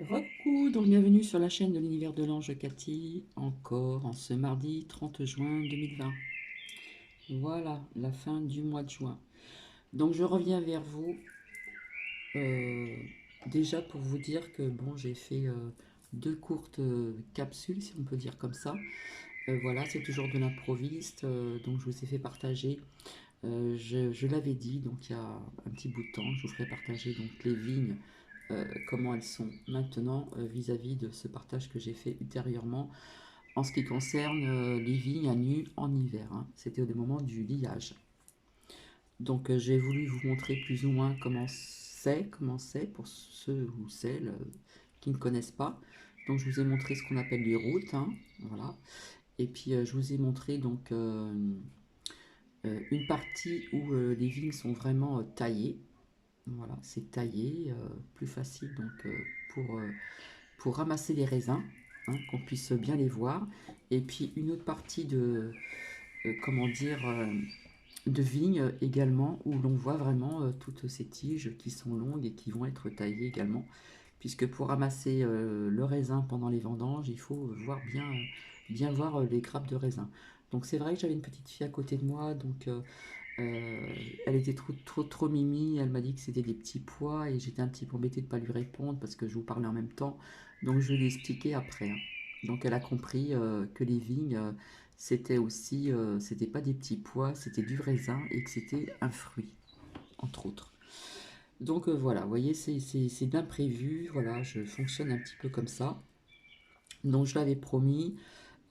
Recoucou, donc bienvenue sur la chaîne de l'univers de l'ange Cathy, encore en ce mardi 30 juin 2020. Voilà, la fin du mois de juin. Donc je reviens vers vous, euh, déjà pour vous dire que bon, j'ai fait deux courtes capsules, si on peut dire comme ça. Voilà, c'est toujours de l'improviste, donc je vous ai fait partager. Je l'avais dit, donc il y a un petit bout de temps, je vous ferai partager donc les vignes, comment elles sont maintenant vis-à-vis de ce partage que j'ai fait ultérieurement en ce qui concerne les vignes à nu en hiver, hein. C'était au moment du liage. Donc j'ai voulu vous montrer plus ou moins comment c'est pour ceux ou celles qui ne connaissent pas. Donc je vous ai montré ce qu'on appelle les routes, hein, voilà. Et puis je vous ai montré donc une partie où les vignes sont vraiment taillées. Voilà, c'est taillé, plus facile donc pour ramasser les raisins, hein, qu'on puisse bien les voir. Et puis une autre partie de, comment dire, de vigne également, où l'on voit vraiment toutes ces tiges qui sont longues et qui vont être taillées également. Puisque pour ramasser le raisin pendant les vendanges, il faut voir bien voir les grappes de raisin. Donc c'est vrai que j'avais une petite fille à côté de moi, donc elle était trop mimi, elle m'a dit que c'était des petits pois et j'étais un petit peu embêtée de ne pas lui répondre parce que je vous parlais en même temps, donc je lui ai expliqué après, hein. Donc elle a compris que les vignes, c'était aussi, c'était pas des petits pois, c'était du raisin et que c'était un fruit, entre autres. Donc voilà, vous voyez, c'est bien prévu, voilà, je fonctionne un petit peu comme ça. Donc je l'avais promis,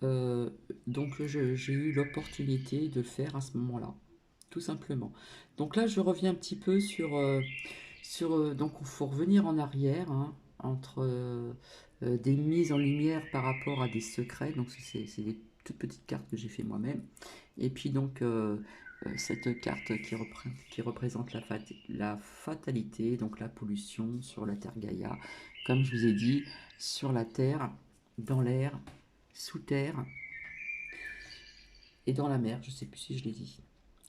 euh, donc j'ai eu l'opportunité de le faire à ce moment-là, tout simplement. Donc là, je reviens un petit peu sur donc il faut revenir en arrière, hein, entre des mises en lumière par rapport à des secrets. Donc c'est des toutes petites cartes que j'ai fait moi-même. Et puis donc cette carte qui représente la fatalité, donc la pollution sur la Terre Gaïa, comme je vous ai dit, sur la Terre, dans l'air, sous terre et dans la mer. Je ne sais plus si je l'ai dit.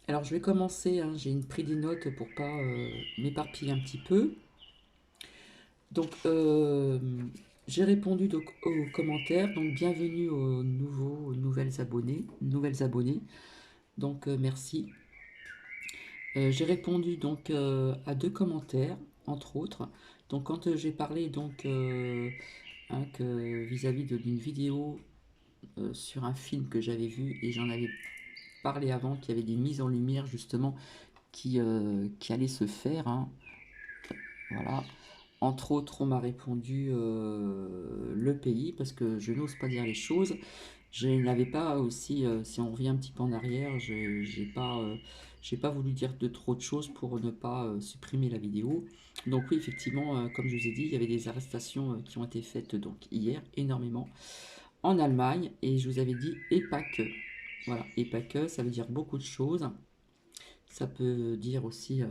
Alors je vais commencer, hein, j'ai pris des notes pour pas m'éparpiller un petit peu. Donc j'ai répondu donc, aux commentaires, donc bienvenue aux nouvelles abonnés. Donc merci. J'ai répondu donc à deux commentaires, entre autres. Donc quand j'ai parlé donc hein, que vis-à-vis d'une vidéo sur un film que j'avais vu et j'en avais parlé avant, qu'il y avait des mises en lumière justement qui allaient se faire, hein. Voilà. Entre autres, on m'a répondu le pays, parce que je n'ose pas dire les choses. Je n'avais pas aussi, si on revient un petit peu en arrière, j'ai pas voulu dire de trop de choses pour ne pas supprimer la vidéo. Donc oui, effectivement, comme je vous ai dit, il y avait des arrestations qui ont été faites donc hier, énormément, en Allemagne, et je vous avais dit et pas que. Voilà, et pas que, ça veut dire beaucoup de choses. Ça peut dire aussi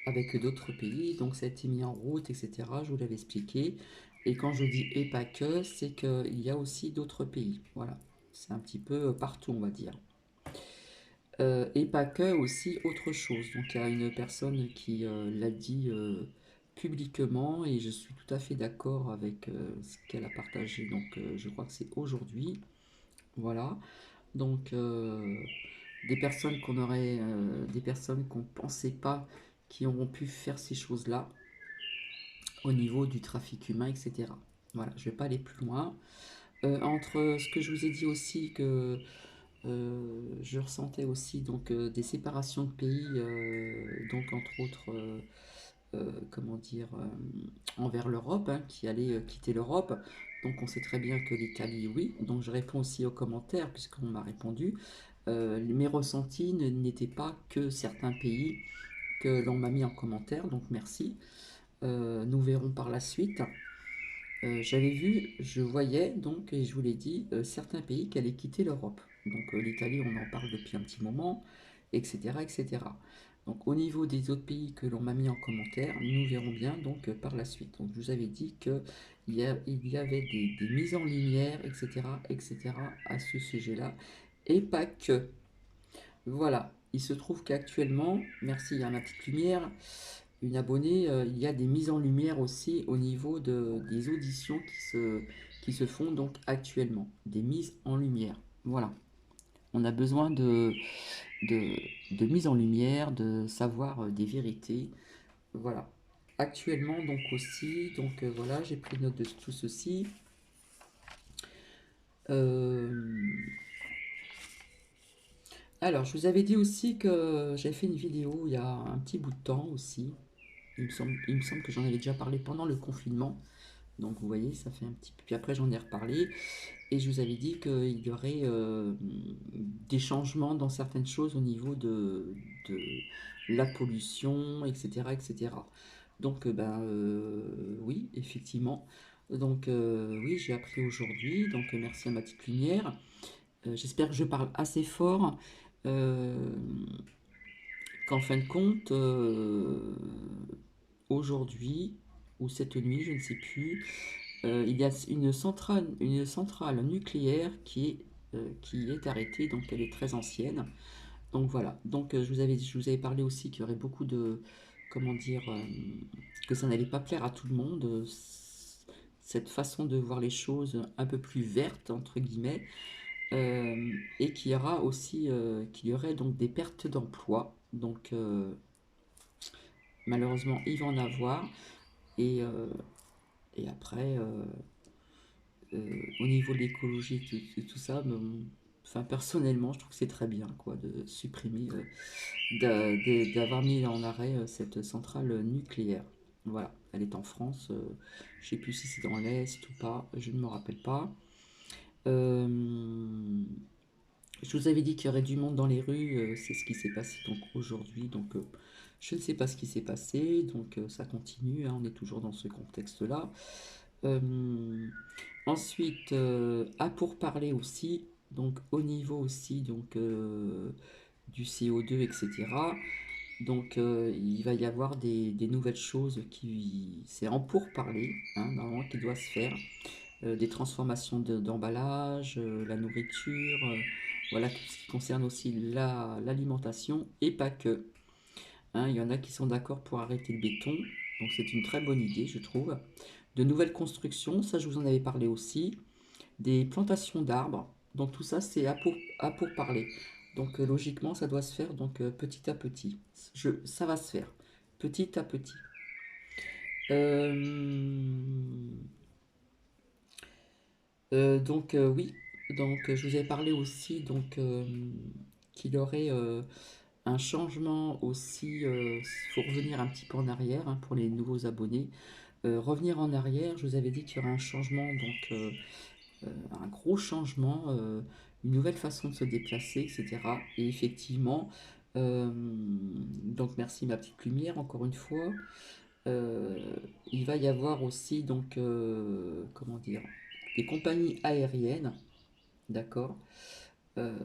avec d'autres pays, donc ça a été mis en route, etc. Je vous l'avais expliqué. Et quand je dis et pas que, c'est qu'il y a aussi d'autres pays. Voilà, c'est un petit peu partout, on va dire. Et pas que, aussi autre chose. Donc il y a une personne qui l'a dit publiquement et je suis tout à fait d'accord avec ce qu'elle a partagé. Donc je crois que c'est aujourd'hui. Voilà. Donc des personnes des personnes qu'on ne pensait pas qui auront pu faire ces choses-là au niveau du trafic humain, etc. Voilà, je ne vais pas aller plus loin. Entre ce que je vous ai dit aussi que je ressentais aussi donc des séparations de pays, donc entre autres, comment dire, envers l'Europe, hein, qui allait quitter l'Europe. Donc on sait très bien que l'Italie, oui. Donc je réponds aussi aux commentaires puisqu'on m'a répondu. Mes ressentis n'étaient pas que certains pays que l'on m'a mis en commentaire, donc merci. Nous verrons par la suite. J'avais vu, je voyais donc, et je vous l'ai dit, certains pays qui allaient quitter l'Europe. Donc l'Italie, on en parle depuis un petit moment, etc., etc. Donc au niveau des autres pays que l'on m'a mis en commentaire, nous verrons bien donc par la suite. Donc je vous avais dit qu'il il y avait des mises en lumière, etc., etc. à ce sujet-là, et pas que. Voilà, il se trouve qu'actuellement, merci à ma petite lumière, une abonnée, il y a des mises en lumière aussi au niveau des auditions qui se font donc actuellement. Des mises en lumière. Voilà. On a besoin de, de mise en lumière, de savoir des vérités. Voilà. Actuellement, donc aussi, donc voilà, j'ai pris note de tout ceci. Euh, alors, je vous avais dit aussi que j'avais fait une vidéo il y a un petit bout de temps aussi. Il me semble que j'en avais déjà parlé pendant le confinement. Donc vous voyez, ça fait un petit peu. Puis après, j'en ai reparlé. Et je vous avais dit qu'il y aurait des changements dans certaines choses au niveau de la pollution, etc. etc. Donc, oui, effectivement. Donc, oui, j'ai appris aujourd'hui. Donc, merci à ma petite lumière. J'espère que je parle assez fort. euh, Qu'en fin de compte, aujourd'hui, ou cette nuit, je ne sais plus, il y a une centrale nucléaire qui est arrêtée, donc elle est très ancienne. Donc voilà, donc je vous avais parlé aussi qu'il y aurait beaucoup de, comment dire, que ça n'allait pas plaire à tout le monde, cette façon de voir les choses un peu plus verte, entre guillemets, et qu'il y aura aussi, qu'il y aurait donc des pertes d'emploi. Donc malheureusement, il va en avoir. Et, et après, au niveau de l'écologie et tout ça, enfin, personnellement, je trouve que c'est très bien quoi, de supprimer, d'avoir mis en arrêt cette centrale nucléaire. Voilà, elle est en France. Je ne sais plus si c'est dans l'Est ou pas, je ne me rappelle pas. Euh, je vous avais dit qu'il y aurait du monde dans les rues, c'est ce qui s'est passé donc aujourd'hui. Donc je ne sais pas ce qui s'est passé, donc ça continue, hein, on est toujours dans ce contexte-là. Euh, Ensuite, à pourparler aussi, donc au niveau aussi donc, du CO2, etc. Donc il va y avoir des nouvelles choses qui... C'est en pourparler, hein, normalement, qui doit se faire. Des transformations d'emballage, la nourriture, voilà tout ce qui concerne aussi l'alimentation et pas que. Hein, il y en a qui sont d'accord pour arrêter le béton, donc c'est une très bonne idée, je trouve. De nouvelles constructions, ça je vous en avais parlé aussi. Des plantations d'arbres, donc tout ça c'est à pour parler. Donc logiquement ça doit se faire donc petit à petit. Ça va se faire petit à petit. Euh, oui, donc je vous ai parlé aussi donc qu'il y aurait un changement aussi. Il faut revenir un petit peu en arrière hein, pour les nouveaux abonnés. Revenir en arrière, je vous avais dit qu'il y aurait un changement, donc un gros changement, une nouvelle façon de se déplacer, etc. Et effectivement, donc merci ma petite lumière encore une fois. Euh, il va y avoir aussi donc comment dire des compagnies aériennes, d'accord. Euh,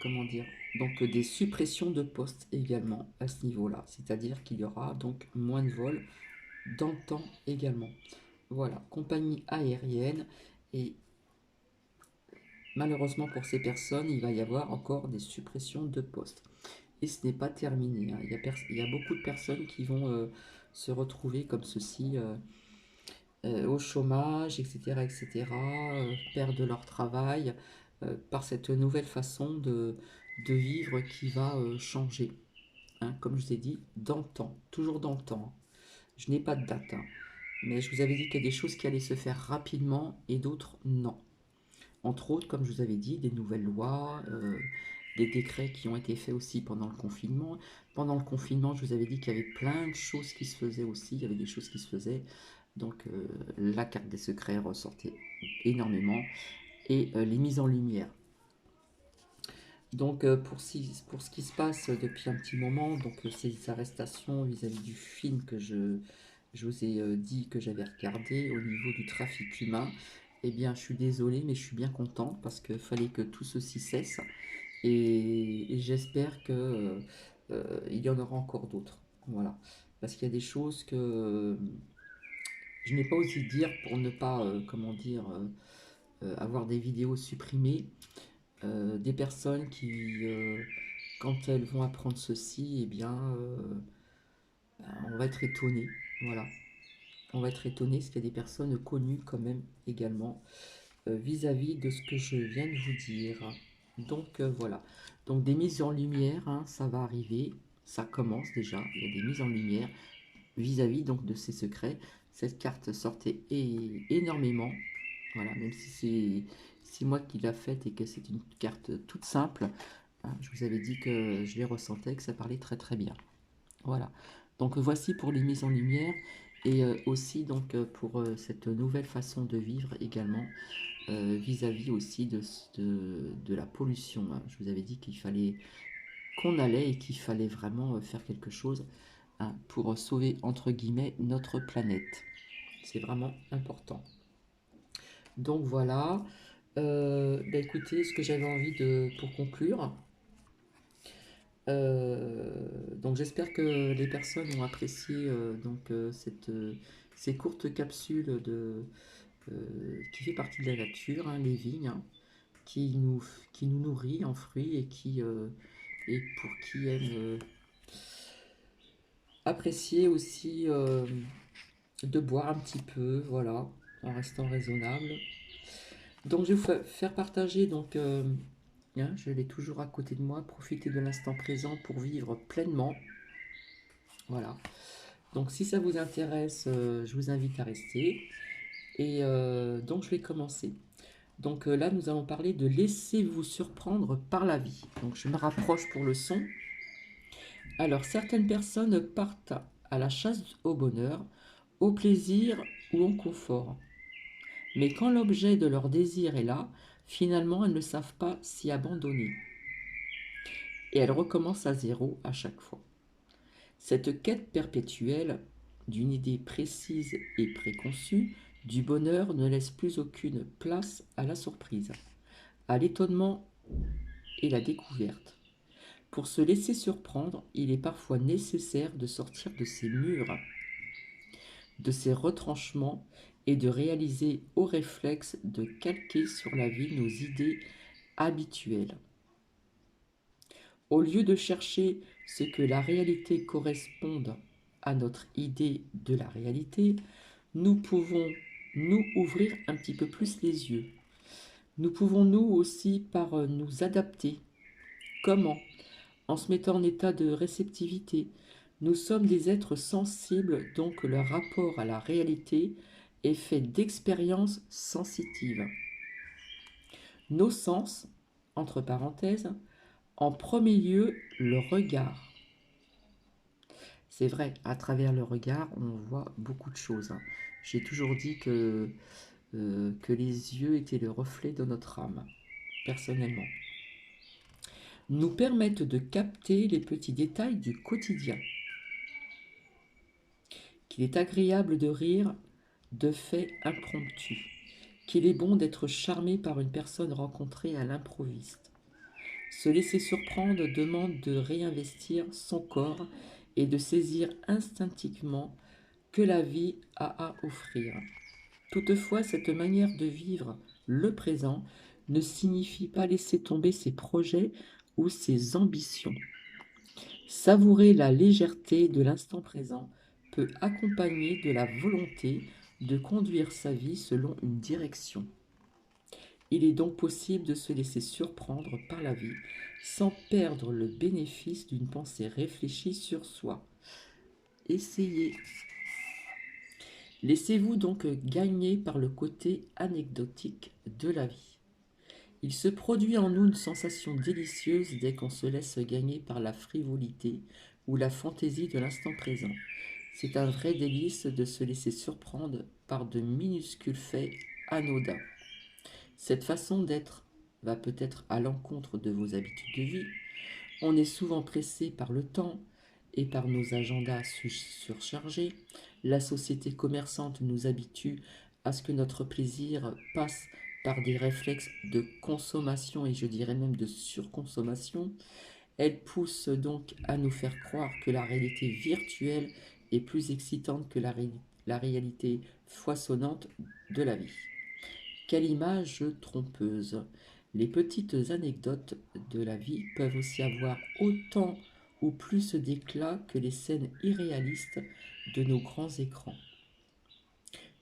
comment dire donc des suppressions de postes également à ce niveau-là, c'est-à-dire qu'il y aura donc moins de vols dans le temps également. Voilà, compagnie aérienne et malheureusement pour ces personnes, il va y avoir encore des suppressions de postes. Et ce n'est pas terminé, hein. Il y a beaucoup de personnes qui vont se retrouver comme ceci au chômage, etc., etc., perdre leur travail par cette nouvelle façon de vivre qui va changer. Hein, comme je vous ai dit, dans le temps, toujours dans le temps. Je n'ai pas de date, hein, mais je vous avais dit qu'il y a des choses qui allaient se faire rapidement et d'autres non. Entre autres, comme je vous avais dit, des nouvelles lois, des décrets qui ont été faits aussi pendant le confinement. Pendant le confinement, je vous avais dit qu'il y avait plein de choses qui se faisaient aussi, il y avait des choses qui se faisaient. Donc la carte des secrets ressortait énormément et les mises en lumière. Donc pour ce qui se passe depuis un petit moment, donc ces arrestations vis-à-vis du film que je vous ai dit que j'avais regardé au niveau du trafic humain, eh bien je suis désolé mais je suis bien content parce qu'il fallait que tout ceci cesse et j'espère que il y en aura encore d'autres. Voilà. Parce qu'il y a des choses que je n'ai pas osé dire pour ne pas, comment dire, avoir des vidéos supprimées. Des personnes qui, quand elles vont apprendre ceci, eh bien, on va être étonné, voilà. On va être étonné parce qu'il y a des personnes connues quand même également vis-à-vis de ce que je viens de vous dire. Donc voilà. Donc des mises en lumière, hein, ça va arriver, ça commence déjà. Il y a des mises en lumière vis-à-vis donc de ces secrets. Cette carte sortait énormément. Voilà, même si c'est moi qui l'a faite et que c'est une carte toute simple, hein, je vous avais dit que je les ressentais, que ça parlait très très bien. Voilà. Donc voici pour les mises en lumière et aussi donc pour cette nouvelle façon de vivre également vis-à-vis aussi de la pollution, hein. Je vous avais dit qu'il fallait qu'on allait et qu'il fallait vraiment faire quelque chose, hein, pour sauver entre guillemets notre planète. C'est vraiment important. Donc voilà. Bah écoutez, ce que j'avais envie de pour conclure. Donc j'espère que les personnes ont apprécié ces courtes capsules qui fait partie de la nature, hein, les vignes, hein, qui nous, qui nous nourrit en fruits et pour qui aime apprécier aussi de boire un petit peu, voilà, en restant raisonnable. Donc je vais vous faire partager, donc hein, je l'ai toujours à côté de moi, profiter de l'instant présent pour vivre pleinement. Voilà. Donc si ça vous intéresse, je vous invite à rester. Et donc je vais commencer. Donc là, nous allons parler de laissez-vous surprendre par la vie. Donc je me rapproche pour le son. Alors certaines personnes partent à la chasse au bonheur, au plaisir ou au confort. Mais quand l'objet de leur désir est là, finalement elles ne savent pas s'y abandonner. Et elles recommencent à zéro à chaque fois. Cette quête perpétuelle d'une idée précise et préconçue du bonheur ne laisse plus aucune place à la surprise, à l'étonnement et la découverte. Pour se laisser surprendre, il est parfois nécessaire de sortir de ses murs, de ses retranchements et de réaliser au réflexe de calquer sur la vie nos idées habituelles. Au lieu de chercher ce que la réalité corresponde à notre idée de la réalité, nous pouvons nous ouvrir un petit peu plus les yeux. Nous pouvons nous aussi par nous adapter. Comment? En se mettant en état de réceptivité. Nous sommes des êtres sensibles, donc leur rapport à la réalité est fait d'expériences sensitives. Nos sens, entre parenthèses, en premier lieu, le regard. C'est vrai, à travers le regard, on voit beaucoup de choses, hein. J'ai toujours dit que les yeux étaient le reflet de notre âme, personnellement. Nous permettent de capter les petits détails du quotidien. Qu'il est agréable de rire de faits impromptus. Qu'il est bon d'être charmé par une personne rencontrée à l'improviste. Se laisser surprendre demande de réinvestir son corps et de saisir instinctivement que la vie a à offrir. Toutefois, cette manière de vivre le présent ne signifie pas laisser tomber ses projets ou ses ambitions. Savourer la légèreté de l'instant présent peut accompagner de la volonté de conduire sa vie selon une direction. Il est donc possible de se laisser surprendre par la vie sans perdre le bénéfice d'une pensée réfléchie sur soi. Essayez. Laissez-vous donc gagner par le côté anecdotique de la vie. Il se produit en nous une sensation délicieuse dès qu'on se laisse gagner par la frivolité ou la fantaisie de l'instant présent. C'est un vrai délice de se laisser surprendre par de minuscules faits anodins. Cette façon d'être va peut-être à l'encontre de vos habitudes de vie. On est souvent pressé par le temps et par nos agendas surchargés. La société commerçante nous habitue à ce que notre plaisir passe par des réflexes de consommation et je dirais même de surconsommation. Elle pousse donc à nous faire croire que la réalité virtuelle est plus excitante que la réalité foisonnante de la vie. Quelle image trompeuse! Les petites anecdotes de la vie peuvent aussi avoir autant ou plus d'éclat que les scènes irréalistes de nos grands écrans.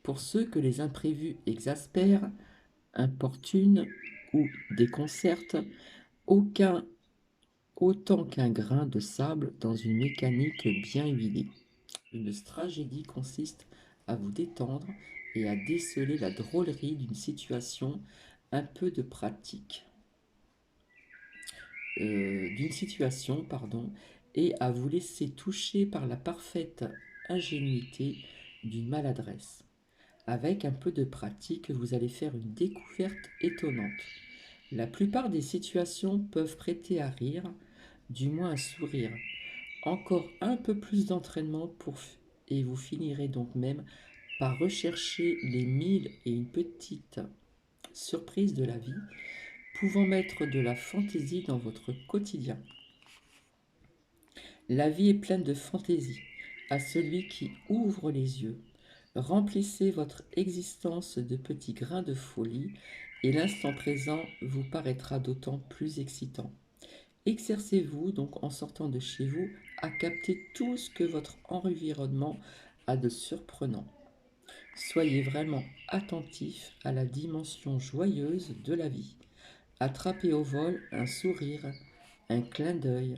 Pour ceux que les imprévus exaspèrent, importunent ou déconcertent, autant qu'un grain de sable dans une mécanique bien huilée. Une tragédie consiste à vous détendre et à déceler la drôlerie d'une situation, un peu de pratique, et à vous laisser toucher par la parfaite ingénuité d'une maladresse. Avec un peu de pratique, vous allez faire une découverte étonnante. La plupart des situations peuvent prêter à rire, du moins à sourire. Encore un peu plus d'entraînement et vous finirez donc même par rechercher les 1001 surprises de la vie, pouvant mettre de la fantaisie dans votre quotidien. La vie est pleine de fantaisie à celui qui ouvre les yeux. Remplissez votre existence de petits grains de folie et l'instant présent vous paraîtra d'autant plus excitant. Exercez-vous donc en sortant de chez vous à capter tout ce que votre environnement a de surprenant. Soyez vraiment attentif à la dimension joyeuse de la vie. Attrapez au vol un sourire, un clin d'œil,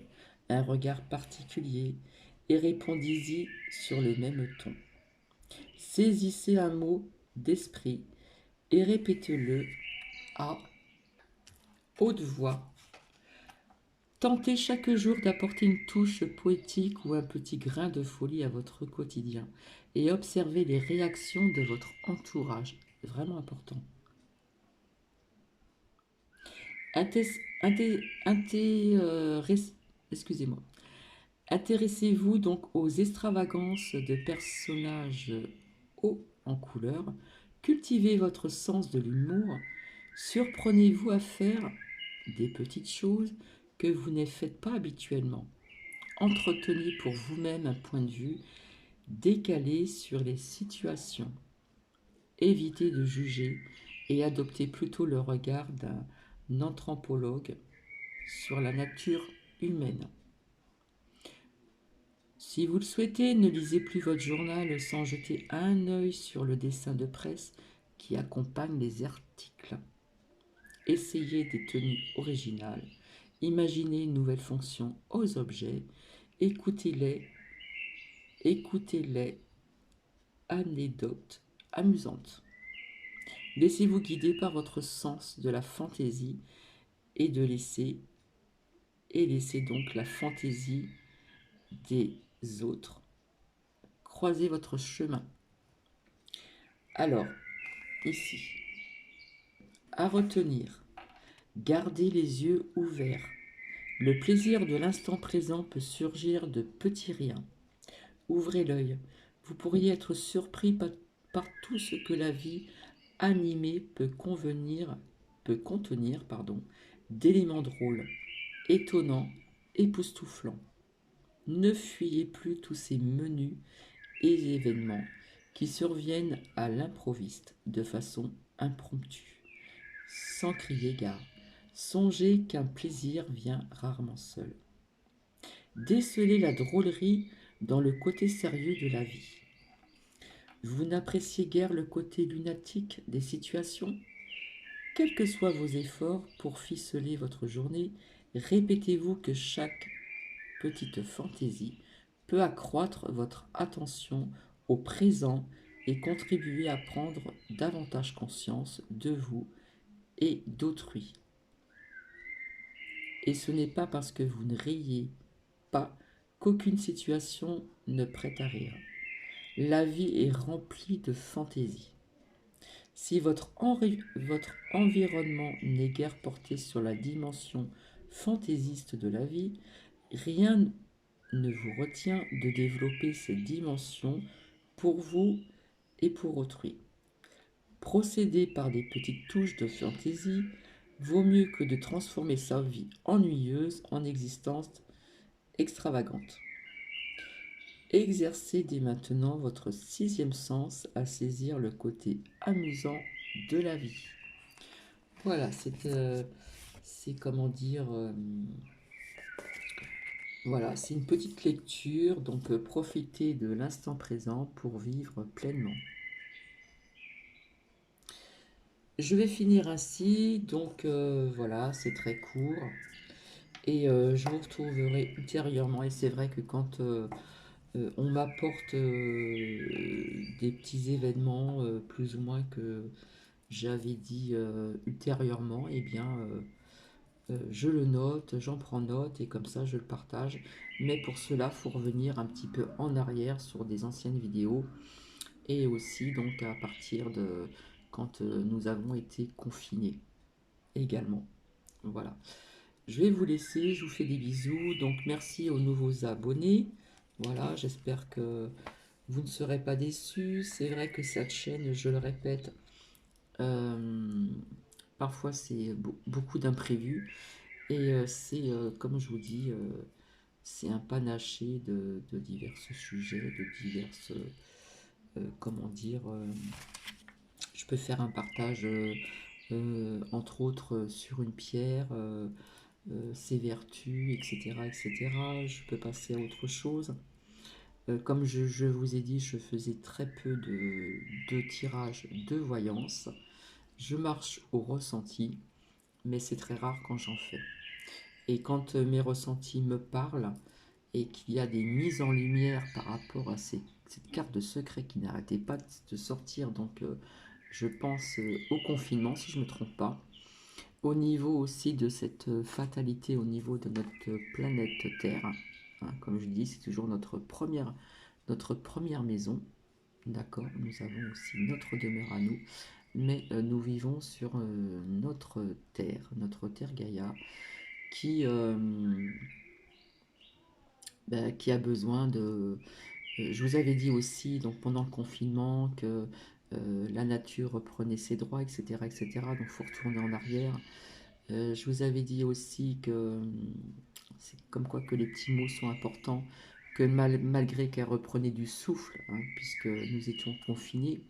un regard particulier et répondez-y sur le même ton. Saisissez un mot d'esprit et répétez-le à haute voix. Tentez chaque jour d'apporter une touche poétique ou un petit grain de folie à votre quotidien et observez les réactions de votre entourage. C'est vraiment important. Excusez-moi. Intéressez-vous donc aux extravagances de personnages hauts en couleur. Cultivez votre sens de l'humour. Surprenez-vous à faire des petites choses que vous ne faites pas habituellement. Entretenez pour vous-même un point de vue décalé sur les situations. Évitez de juger et adoptez plutôt le regard d'un anthropologue sur la nature humaine. Si vous le souhaitez, ne lisez plus votre journal sans jeter un œil sur le dessin de presse qui accompagne les articles. Essayez des tenues originales, imaginez une nouvelle fonction aux objets, écoutez-les anecdotes amusantes. Laissez-vous guider par votre sens de la fantaisie et laissez donc la fantaisie des autres croiser votre chemin. Alors, ici, à retenir, gardez les yeux ouverts. Le plaisir de l'instant présent peut surgir de petits riens. Ouvrez l'œil. Vous pourriez être surpris par tout ce que la vie animée peut contenir, d'éléments drôles, étonnants, époustouflants. Ne fuyez plus tous ces menus et événements qui surviennent à l'improviste de façon impromptue, sans crier gare. Songez qu'un plaisir vient rarement seul. Décelez la drôlerie dans le côté sérieux de la vie. Vous n'appréciez guère le côté lunatique des situations? Quels que soient vos efforts pour ficeler votre journée, répétez-vous que chaque petite fantaisie peut accroître votre attention au présent et contribuer à prendre davantage conscience de vous et d'autrui. Et ce n'est pas parce que vous ne riez pas qu'aucune situation ne prête à rire. La vie est remplie de fantaisie. Si votre environnement n'est guère porté sur la dimension fantaisiste de la vie, rien ne vous retient de développer cette dimension pour vous et pour autrui. Procéder par des petites touches de fantaisie vaut mieux que de transformer sa vie ennuyeuse en existence extravagante. Exercez dès maintenant votre 6e sens à saisir le côté amusant de la vie. Voilà, c'est comment dire... Voilà, c'est une petite lecture, donc profitez de l'instant présent pour vivre pleinement. Je vais finir ainsi, donc voilà, c'est très court. Et je vous retrouverai ultérieurement. Et c'est vrai que quand on m'apporte des petits événements, plus ou moins que j'avais dit ultérieurement, eh bien, je le note, j'en prends note et comme ça je le partage. Mais pour cela, il faut revenir un petit peu en arrière sur des anciennes vidéos et aussi donc à partir de quand nous avons été confinés également. Voilà. Je vais vous laisser, je vous fais des bisous. Donc merci aux nouveaux abonnés. Voilà, j'espère que vous ne serez pas déçus. C'est vrai que cette chaîne, je le répète, euh, parfois c'est beaucoup d'imprévus. Et c'est, comme je vous dis, c'est un panaché de divers sujets, de diverses, comment dire, je peux faire un partage, entre autres, sur une pierre, ses vertus, etc., etc. Je peux passer à autre chose. Comme je vous ai dit, je faisais très peu de tirages de voyance. Je marche au ressenti, mais c'est très rare quand j'en fais. Et quand mes ressentis me parlent et qu'il y a des mises en lumière par rapport à cette carte de secret qui n'arrêtait pas de sortir, donc je pense au confinement, si je ne me trompe pas, au niveau aussi de cette fatalité au niveau de notre planète Terre, hein, comme je dis, c'est toujours notre première maison, d'accord. Nous avons aussi notre demeure à nous, mais nous vivons sur notre Terre Gaïa, qui, qui a besoin de... je vous avais dit aussi, donc pendant le confinement, que la nature reprenait ses droits, etc., etc., donc il faut retourner en arrière. Je vous avais dit aussi que c'est comme quoi que les petits mots sont importants, que malgré qu'elle reprenait du souffle, hein, puisque nous étions confinés,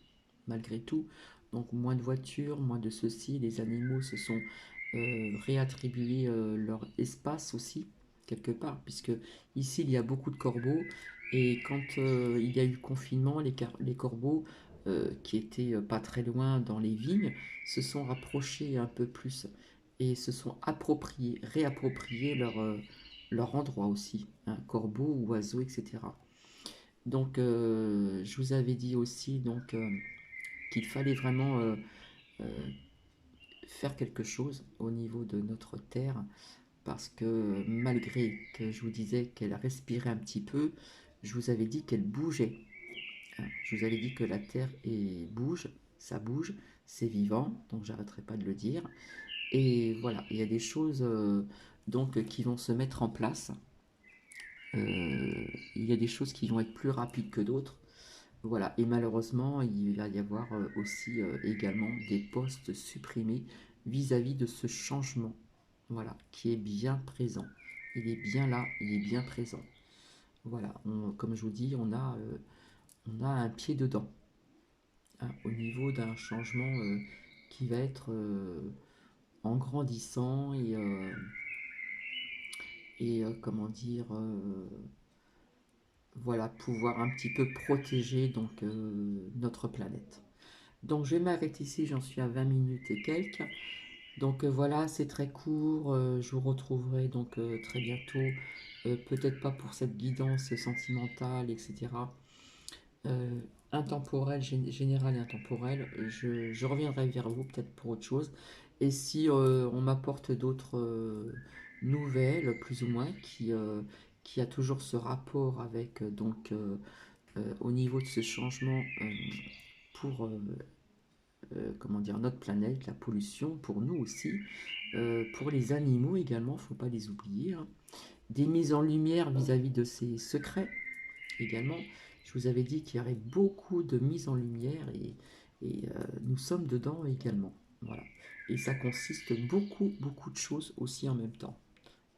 malgré tout, donc moins de voitures, moins de ceci, les animaux se sont réattribués leur espace aussi, quelque part, puisque ici il y a beaucoup de corbeaux, et quand il y a eu le confinement, les corbeaux qui étaient pas très loin dans les vignes se sont rapprochés un peu plus et se sont réappropriés leur endroit aussi, hein, corbeaux, oiseaux, etc. Donc, je vous avais dit aussi donc qu'il fallait vraiment faire quelque chose au niveau de notre terre, parce que malgré que je vous disais qu'elle respirait un petit peu, je vous avais dit qu'elle bougeait. Hein. Je vous avais dit que la terre bouge, c'est vivant, donc j'arrêterai pas de le dire. Et voilà, il y a des choses donc qui vont se mettre en place. Il y a des choses qui vont être plus rapides que d'autres. Voilà, et malheureusement, il va y avoir aussi également des postes supprimés vis-à-vis de ce changement. Voilà, qui est bien présent. Il est bien là, il est bien présent. Voilà, comme je vous dis, on a un pied dedans, hein, au niveau d'un changement qui va être en grandissant et comment dire, voilà, pouvoir un petit peu protéger donc notre planète. Donc je vais m'arrêter ici, j'en suis à 20 minutes et quelques. Donc voilà, c'est très court, je vous retrouverai donc très bientôt, peut-être pas pour cette guidance sentimentale, etc. Euh, Intemporelle, générale et intemporelle, je reviendrai vers vous peut-être pour autre chose. Et si on m'apporte d'autres nouvelles, plus ou moins, qui a toujours ce rapport avec au niveau de ce changement pour comment dire, notre planète, la pollution, pour nous aussi, pour les animaux également, faut pas les oublier, hein. Des mises en lumière vis-à-vis de ces secrets également. Je vous avais dit qu'il y aurait beaucoup de mises en lumière et nous sommes dedans également. Voilà. Et ça consiste beaucoup de choses aussi en même temps.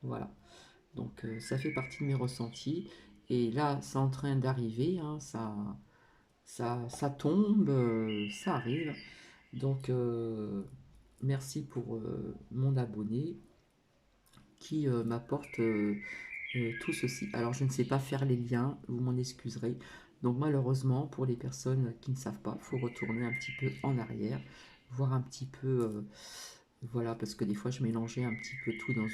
Voilà. Donc ça fait partie de mes ressentis. Et là, c'est en train d'arriver, hein, ça tombe, ça arrive. Donc merci pour mon abonné qui m'apporte tout ceci. Alors, je ne sais pas faire les liens, vous m'en excuserez. Donc, malheureusement, pour les personnes qui ne savent pas, il faut retourner un petit peu en arrière, voir un petit peu, voilà, parce que des fois, je mélangeais un petit peu tout dans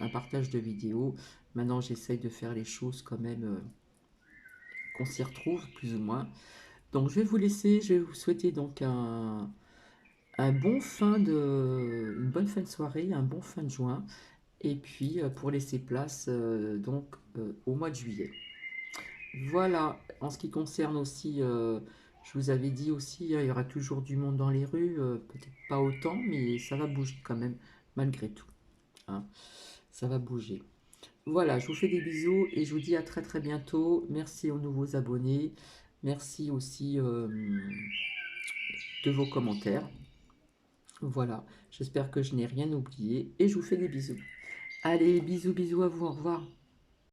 un partage de vidéos. Maintenant, j'essaye de faire les choses quand même, qu'on s'y retrouve, plus ou moins. Donc, je vais vous laisser, je vais vous souhaiter donc une bonne fin de soirée, un bon fin de juin, et puis pour laisser place au mois de juillet. Voilà, en ce qui concerne aussi, je vous avais dit aussi, il y aura toujours du monde dans les rues, peut-être pas autant, mais ça va bouger quand même, malgré tout, hein. Ça va bouger. Voilà, je vous fais des bisous et je vous dis à très très bientôt. Merci aux nouveaux abonnés. Merci aussi de vos commentaires. Voilà, j'espère que je n'ai rien oublié et je vous fais des bisous. Allez, bisous bisous à vous, au revoir.